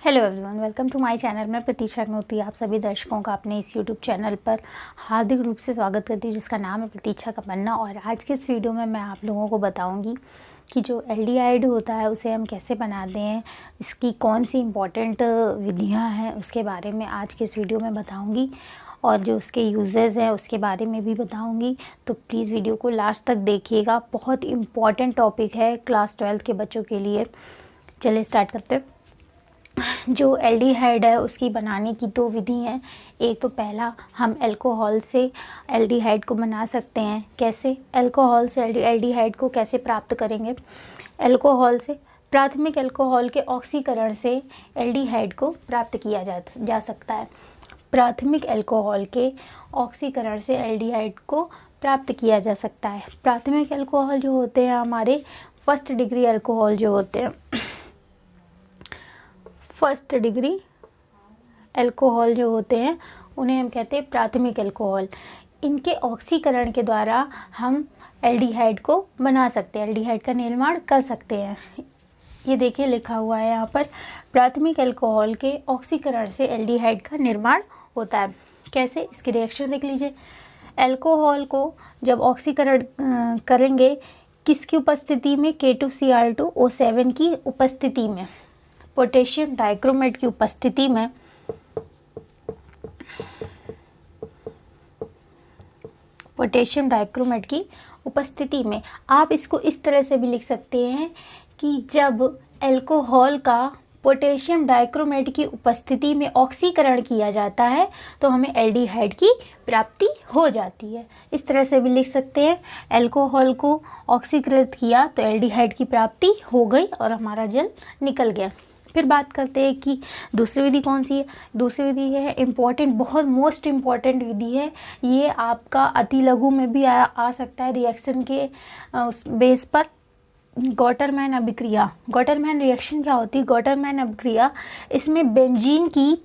Hello everyone, welcome to my channel. मैं प्रतीक्षा अग्नोत्री आप सभी दर्शकों का अपने इस यूट्यूब चैनल पर हार्दिक रूप से स्वागत करती हूँ, जिसका नाम है प्रतीक्षा का पन्ना। और आज के इस वीडियो में मैं आप लोगों को बताऊंगी कि जो एल्डिहाइड होता है उसे हम कैसे बनाते हैं, इसकी कौन सी इम्पॉर्टेंट विधियाँ हैं उसके बारे में आज के इस वीडियो में बताऊँगी। और जो उसके यूजेस हैं उसके बारे में भी बताऊंगी, तो प्लीज़ वीडियो को लास्ट तक देखिएगा। बहुत इम्पॉर्टेंट टॉपिक है क्लास 12 के बच्चों के लिए। चलिए स्टार्ट करते हैं। जो एल्डिहाइड है उसकी बनाने की दो विधि हैं। एक तो पहला, हम अल्कोहल से एल्डिहाइड को बना सकते हैं। कैसे? अल्कोहल से एल्डिहाइड को कैसे प्राप्त करेंगे? अल्कोहल से, प्राथमिक अल्कोहल के ऑक्सीकरण से एल्डिहाइड को प्राप्त किया जा सकता है। प्राथमिक अल्कोहल के ऑक्सीकरण से एल्डिहाइड को प्राप्त किया जा सकता है। प्राथमिक अल्कोहल जो होते हैं हमारे फर्स्ट डिग्री अल्कोहल जो होते हैं, फर्स्ट डिग्री अल्कोहल जो होते हैं उन्हें हम कहते हैं प्राथमिक अल्कोहल। इनके ऑक्सीकरण के द्वारा हम एल्डिहाइड को बना सकते हैं, एल्डिहाइड का निर्माण कर सकते हैं। ये देखिए लिखा हुआ है यहाँ पर, प्राथमिक अल्कोहल के ऑक्सीकरण से एल्डिहाइड का निर्माण होता है। कैसे? इसकी रिएक्शन देख लीजिए। अल्कोहल को जब ऑक्सीकरण करेंगे किसकी उपस्थिति में? K2Cr2O7 की उपस्थिति में, पोटेशियम डाइक्रोमेट की उपस्थिति में, पोटेशियम डाइक्रोमेट की उपस्थिति में। आप इसको इस तरह से भी लिख सकते हैं कि जब अल्कोहल का पोटेशियम डाइक्रोमेट की उपस्थिति में ऑक्सीकरण किया जाता है तो हमें एल्डिहाइड की प्राप्ति हो जाती है। इस तरह से भी लिख सकते हैं, अल्कोहल को ऑक्सीकृत किया तो एल्डिहाइड की प्राप्ति हो गई और हमारा जल निकल गया। फिर बात करते हैं कि दूसरी विधि कौन सी है। दूसरी विधि है इम्पॉर्टेंट, बहुत मोस्ट इम्पॉर्टेंट विधि है। ये आपका अति लघु में भी आ सकता है रिएक्शन के उस बेस पर। गॉटरमैन अभिक्रिया। गॉटरमैन रिएक्शन क्या होती है? गॉटरमैन अभिक्रिया, इसमें बेंजीन की,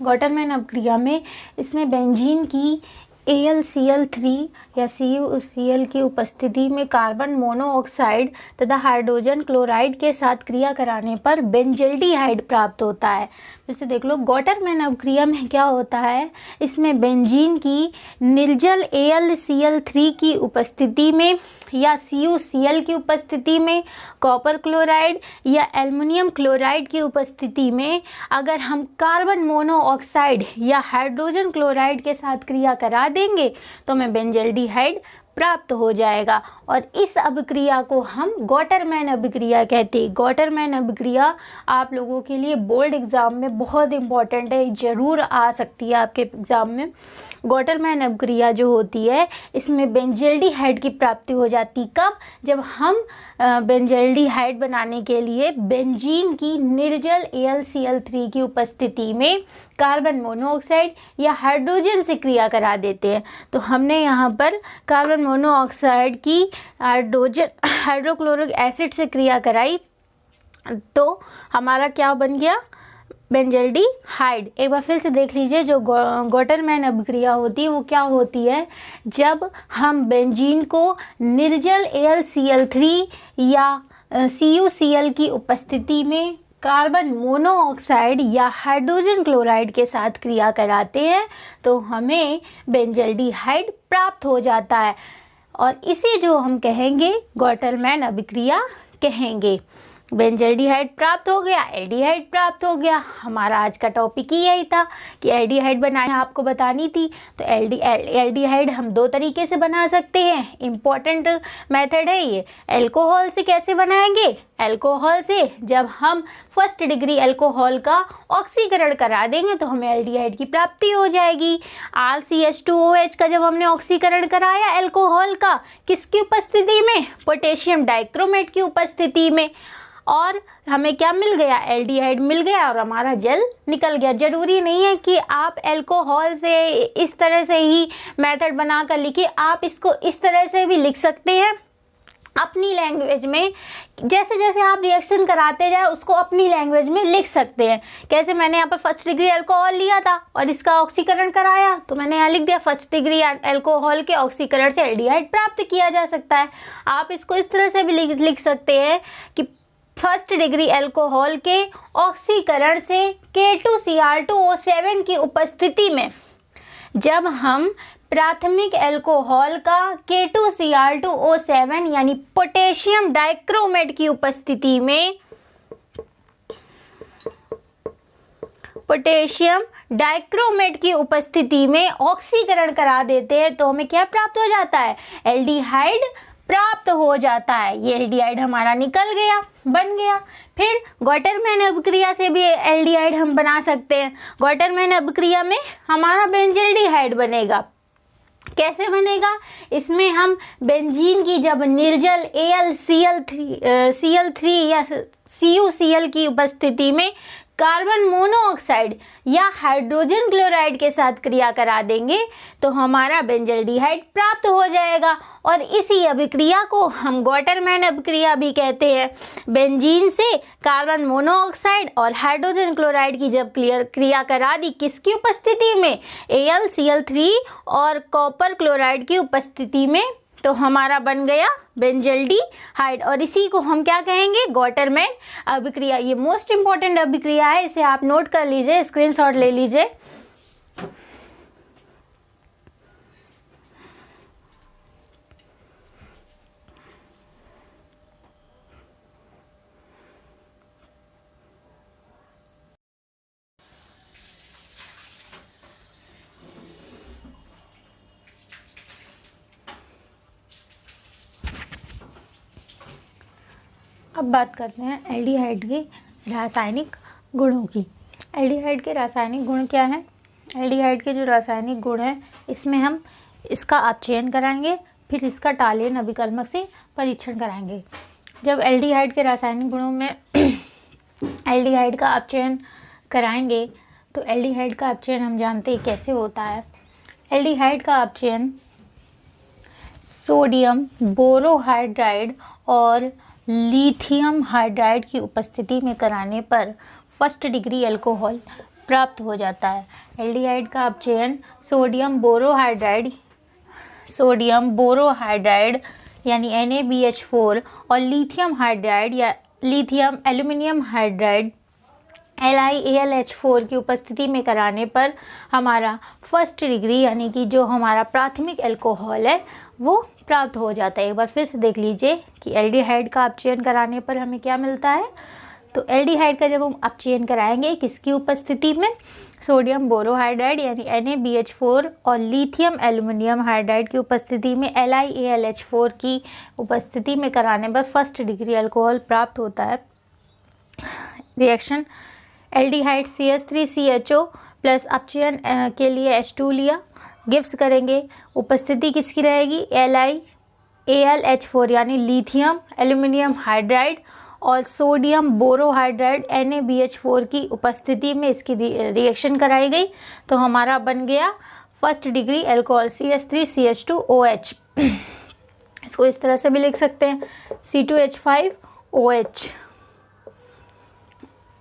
गॉटरमैन अभिक्रिया में इसमें बेंजीन की AlCl3 या CuCl की उपस्थिति में कार्बन मोनोऑक्साइड तथा हाइड्रोजन क्लोराइड के साथ क्रिया कराने पर बेंजल्डिहाइड प्राप्त होता है। जैसे देख लो, गॉटरमैन अभिक्रिया में क्या होता है, इसमें बेंजीन की निर्जल AlCl3 की उपस्थिति में या CuCl की उपस्थिति में, कॉपर क्लोराइड या एल्युमिनियम क्लोराइड की उपस्थिति में अगर हम कार्बन मोनोऑक्साइड या हाइड्रोजन क्लोराइड के साथ क्रिया करा देंगे तो हमें बेंजल्डिहाइड प्राप्त हो जाएगा। और इस अभिक्रिया को हम गॉटरमैन अभिक्रिया कहते हैं। गॉटरमैन अभिक्रिया आप लोगों के लिए बोर्ड एग्ज़ाम में बहुत इंपॉर्टेंट है, ज़रूर आ सकती है आपके एग्ज़ाम में। गॉटरमैन अभिक्रिया जो होती है इसमें बेंजल्डिहाइड की प्राप्ति हो जाती। कब? जब हम बेंजल्डिहाइड बनाने के लिए बेंजीन की निर्जल AlCl3 की उपस्थिति में कार्बन मोनोऑक्साइड या हाइड्रोजन से क्रिया करा देते हैं। तो हमने यहाँ पर कार्बन मोनोऑक्साइड की हाइड्रोक्लोरिक एसिड से क्रिया कराई तो हमारा क्या बन गया? बेंजल्डिहाइड। एक बार फिर से देख लीजिए, जो गॉटरमैन अभिक्रिया होती है वो क्या होती है, जब हम बेंजीन को निर्जल AlCl3 या CuCl की उपस्थिति में कार्बन मोनोऑक्साइड या हाइड्रोजन क्लोराइड के साथ क्रिया कराते हैं तो हमें बेंजल्डिहाइड प्राप्त हो जाता है। और इसे जो हम कहेंगे गॉटरमैन अभिक्रिया कहेंगे। बेंजल्डिहाइड प्राप्त हो गया, एल्डिहाइड प्राप्त हो गया। हमारा आज का टॉपिक ही यही था कि एल्डिहाइड बनाना आपको बतानी थी। तो एल्डिहाइड हम दो तरीके से बना सकते हैं, इम्पॉर्टेंट मेथड है ये। अल्कोहल से कैसे बनाएंगे? अल्कोहल से जब हम फर्स्ट डिग्री अल्कोहल का ऑक्सीकरण करा देंगे तो हमें एल्डिहाइड की प्राप्ति हो जाएगी। RCH2OH का जब हमने ऑक्सीकरण कराया अल्कोहल का, किसकी उपस्थिति में? पोटेशियम डाइक्रोमेट की उपस्थिति में, और हमें क्या मिल गया? एल्डिहाइड मिल गया और हमारा जल निकल गया। ज़रूरी नहीं है कि आप अल्कोहल से इस तरह से ही मेथड बना कर लिखिए, आप इसको इस तरह से भी लिख सकते हैं अपनी लैंग्वेज में। जैसे जैसे आप रिएक्शन कराते जाए उसको अपनी लैंग्वेज में लिख सकते हैं। कैसे? मैंने यहाँ पर फर्स्ट डिग्री अल्कोहल लिया था और इसका ऑक्सीकरण कराया तो मैंने यहाँ लिख दिया फर्स्ट डिग्री अल्कोहल के ऑक्सीकरण से एल्डिहाइड प्राप्त किया जा सकता है। आप इसको इस तरह से भी लिख सकते हैं कि फर्स्ट डिग्री अल्कोहल के ऑक्सीकरण से K2Cr2O7 की उपस्थिति में जब हम प्राथमिक अल्कोहल का K2Cr2O7 यानी पोटेशियम डाइक्रोमेट की उपस्थिति में ऑक्सीकरण करा देते हैं तो हमें क्या प्राप्त हो जाता है? एल्डिहाइड प्राप्त हो जाता है। ये एल्डिहाइड हमारा निकल गया, बन गया। फिर गॉटरमैन अभिक्रिया से भी एल्डिहाइड हम बना सकते हैं। गॉटरमैन अभिक्रिया में हमारा बेंजल्डिहाइड बनेगा। कैसे बनेगा? इसमें हम बेंजीन की जब निर्जल Cl3 या CuCl की उपस्थिति में कार्बन मोनोऑक्साइड या हाइड्रोजन क्लोराइड के साथ क्रिया करा देंगे तो हमारा बेंजल्डिहाइड प्राप्त हो जाएगा। और इसी अभिक्रिया को हम गॉटरमैन अभिक्रिया भी कहते हैं। बेंजीन से कार्बन मोनोऑक्साइड और हाइड्रोजन क्लोराइड की जब क्रिया करा दी, किसकी उपस्थिति में? AlCl3 और कॉपर क्लोराइड की उपस्थिति में, तो हमारा बन गया बेंजल्डिहाइड। और इसी को हम क्या कहेंगे? गॉटरमैन अभिक्रिया। ये मोस्ट इंपॉर्टेंट अभिक्रिया है, इसे आप नोट कर लीजिए, स्क्रीनशॉट ले लीजिए। अब बात करते हैं एल्डिहाइड के रासायनिक गुणों की। एल्डिहाइड के रासायनिक गुण क्या हैं? एल्डिहाइड के जो रासायनिक गुण हैं, इसमें हम इसका अपचयन कराएंगे, फिर इसका टालेन अभिकर्मक से परीक्षण कराएंगे। जब एल्डिहाइड के रासायनिक गुणों में एल्डिहाइड का अपचयन कराएंगे तो एल्डिहाइड का अपचयन हम जानते हैं कैसे होता है। एल्डिहाइड का अपचयन सोडियम बोरोहाइड्राइड और लिथियम हाइड्राइड की उपस्थिति में कराने पर फर्स्ट डिग्री अल्कोहल प्राप्त हो जाता है। एल्डिहाइड का अपचयन सोडियम बोरोहाइड्राइड यानी NaBH4 और लिथियम हाइड्राइड या लिथियम एल्यूमिनियम हाइड्राइड LiAlH4 की उपस्थिति में कराने पर हमारा फर्स्ट डिग्री यानी कि जो हमारा प्राथमिक अल्कोहल है वो प्राप्त हो जाता है। एक बार फिर से देख लीजिए कि एल्डिहाइड का अपचयन कराने पर हमें क्या मिलता है। तो एल्डिहाइड का जब हम अपचयन कराएंगे किसकी उपस्थिति में? सोडियम बोरोहाइड्राइड यानी NaBH4 और लिथियम एल्यूमिनियम हाइड्राइड की उपस्थिति में LiAlH4 की उपस्थिति में कराने पर फर्स्ट डिग्री अल्कोहल प्राप्त होता है। रिएक्शन एल्डिहाइड CH3CHO प्लस अपचयन के लिए H2 लिया, गिब्स करेंगे, उपस्थिति किसकी रहेगी? LiAlH4 यानी लिथियम एल्यूमिनियम हाइड्राइड और सोडियम बोरोहाइड्राइड NaBH4 की उपस्थिति में इसकी रिएक्शन कराई गई तो हमारा बन गया फर्स्ट डिग्री अल्कोहल CH3CH2OH। इसको इस तरह से भी लिख सकते हैं C2H5OH।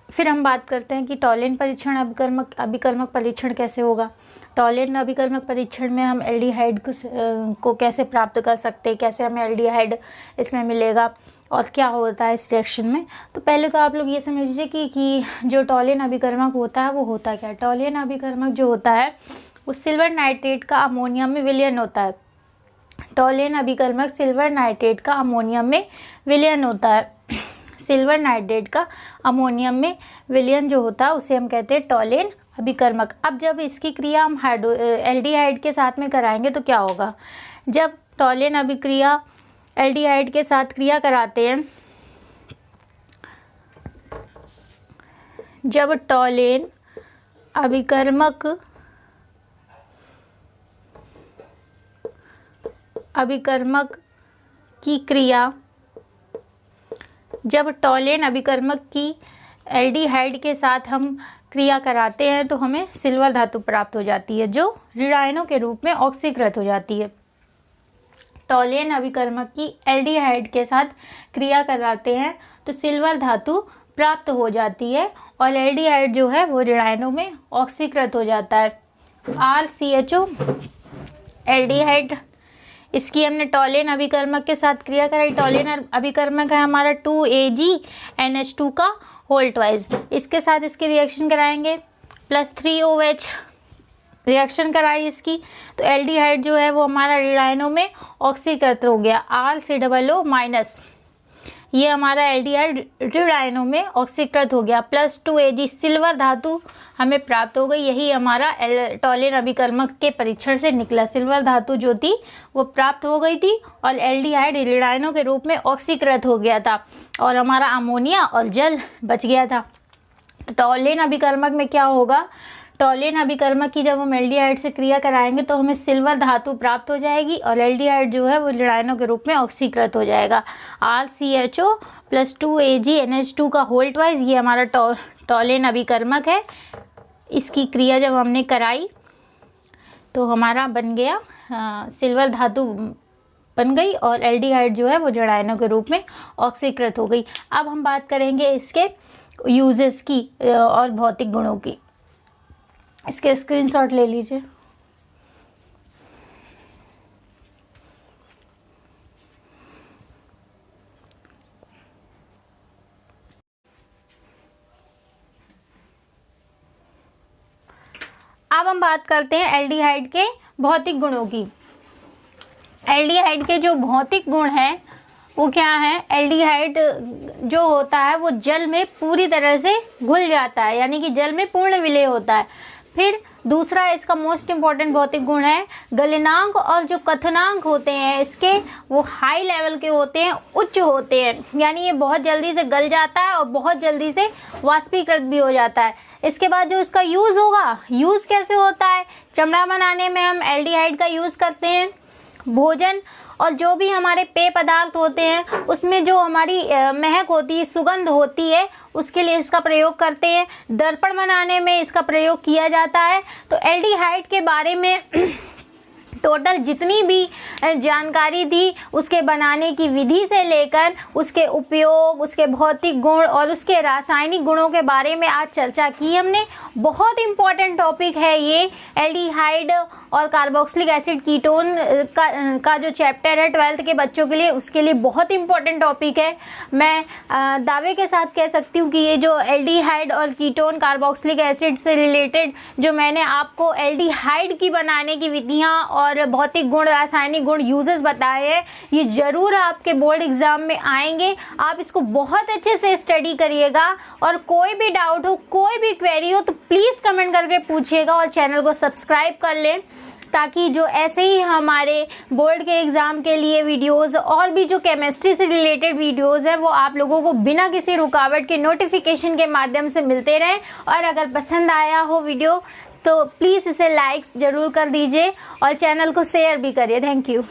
फिर हम बात करते हैं कि टॉलेन परीक्षण अभिकर्मक परीक्षण कैसे होगा। टॉलेन अभिकर्मक परीक्षण में हम एल्डिहाइड को कैसे प्राप्त कर सकते हैं, कैसे हमें एल्डिहाइड इसमें मिलेगा और क्या होता है इस रिएक्शन में। तो पहले तो आप लोग ये समझ लीजिए कि जो टॉलेन अभिकर्मक होता है वो होता क्या है। टॉलेन अभिकर्मक जो होता है वो सिल्वर नाइट्रेट का अमोनियम में विलयन होता है। टॉलेन अभिकर्मक सिल्वर नाइट्रेट का अमोनियम में विलयन होता है। सिल्वर नाइट्रेट का अमोनियम में विलयन जो होता है उसे हम कहते हैं टॉलेन अभिकर्मक। अब जब इसकी क्रिया हम एल्डिहाइड के साथ में कराएंगे तो क्या होगा? जब टॉलेन अभिक्रिया एल्डिहाइड के साथ क्रिया कराते हैं, जब टॉलेन अभिकर्मक की क्रिया जब टॉलेन अभिकर्मक की एल्डिहाइड के साथ हम क्रिया कराते हैं तो हमें सिल्वर धातु प्राप्त हो जाती है जो ऋण आयनों के रूप में ऑक्सीकृत हो जाती है। टॉलेन अभिकर्मक की एल्डिहाइड के साथ क्रिया कराते हैं तो सिल्वर धातु प्राप्त हो जाती है और एल्डिहाइड जो है वो ऋण आयनों में ऑक्सीकृत हो जाता है। RCHO एल्डिहाइड इसकी हमने टॉलेन अभिकर्मक के साथ क्रिया कराई। टॉलेन अभिकर्मक है हमारा 2AgNH2 का होल ट्वाइस। इसके साथ इसकी रिएक्शन कराएंगे, प्लस 3OH रिएक्शन कराई इसकी, तो एल्डिहाइड जो है वो हमारा ऋण आयनों में ऑक्सीकृत हो गया। R(COO) ये हमारा एल्डिहाइड ऋण आयनों में ऑक्सीकृत हो गया। प्लस 2Ag सिल्वर धातु हमें प्राप्त हो गई। यही हमारा टॉलेन अभिकर्मक के परीक्षण से निकला। सिल्वर धातु जो थी वो प्राप्त हो गई थी और एल्डिहाइड ऋण आयनों के रूप में ऑक्सीकृत हो गया था और हमारा अमोनिया और जल बच गया था। टॉलेन अभिकर्मक में क्या होगा, टॉलेन अभिकर्मक की जब हम एल्डिहाइड से क्रिया कराएंगे तो हमें सिल्वर धातु प्राप्त हो जाएगी और एल्डिहाइड जो है वो ऋण आयनों के रूप में ऑक्सीकृत हो जाएगा। RCHO प्लस 2AgNH2 का होल ट्वाइस, ये हमारा टॉलेन अभिकर्मक है। इसकी क्रिया जब हमने कराई तो हमारा बन गया सिल्वर धातु बन गई और एल्डिहाइड जो है वो ऋण आयनों के रूप में ऑक्सीकृत हो गई। अब हम बात करेंगे इसके यूजेस की और भौतिक गुणों की। इसके स्क्रीनशॉट ले लीजिए। अब हम बात करते हैं एल्डिहाइड के भौतिक गुणों की। एल्डिहाइड के जो भौतिक गुण हैं वो क्या है, एल्डिहाइड जो होता है वो जल में पूरी तरह से घुल जाता है, यानी कि जल में पूर्ण विलय होता है। फिर दूसरा इसका मोस्ट इम्पॉर्टेंट भौतिक गुण है गलनांक और जो कथनांक होते हैं इसके वो हाई लेवल के होते हैं, उच्च होते हैं, यानी ये बहुत जल्दी से गल जाता है और बहुत जल्दी से वाष्पीकृत भी हो जाता है। इसके बाद जो इसका यूज़ होगा, यूज़ कैसे होता है, चमड़ा बनाने में हम एल्डिहाइड का यूज़ करते हैं। भोजन और जो भी हमारे पेय पदार्थ होते हैं उसमें जो हमारी महक होती है, सुगंध होती है, उसके लिए इसका प्रयोग करते हैं। दर्पण बनाने में इसका प्रयोग किया जाता है। तो एल्डिहाइड के बारे में टोटल जितनी भी जानकारी थी उसके बनाने की विधि से लेकर उसके उपयोग, उसके भौतिक गुण और उसके रासायनिक गुणों के बारे में आज चर्चा की हमने। बहुत इम्पॉर्टेंट टॉपिक है ये एल्डिहाइड और कार्बोक्सिलिक एसिड कीटोन का जो चैप्टर है 12th के बच्चों के लिए, उसके लिए बहुत इम्पॉर्टेंट टॉपिक है। मैं दावे के साथ कह सकती हूँ कि ये जो एल्डिहाइड और कीटोन कार्बोक्सिलिक एसिड से रिलेटेड जो मैंने आपको एल्डिहाइड की बनाने की विधियाँ और भौतिक गुण, रासायनिक गुण, यूजेस बताए हैं, ये ज़रूर आपके बोर्ड एग्जाम में आएंगे। आप इसको बहुत अच्छे से स्टडी करिएगा और कोई भी डाउट हो, कोई भी क्वेरी हो तो प्लीज़ कमेंट करके पूछिएगा और चैनल को सब्सक्राइब कर लें ताकि जो ऐसे ही हमारे बोर्ड के एग्ज़ाम के लिए वीडियोस और भी जो केमिस्ट्री से रिलेटेड वीडियोस हैं वो आप लोगों को बिना किसी रुकावट के नोटिफिकेशन के माध्यम से मिलते रहें। और अगर पसंद आया हो वीडियो तो प्लीज़ इसे लाइक ज़रूर कर दीजिए और चैनल को शेयर भी करिए। Thank you.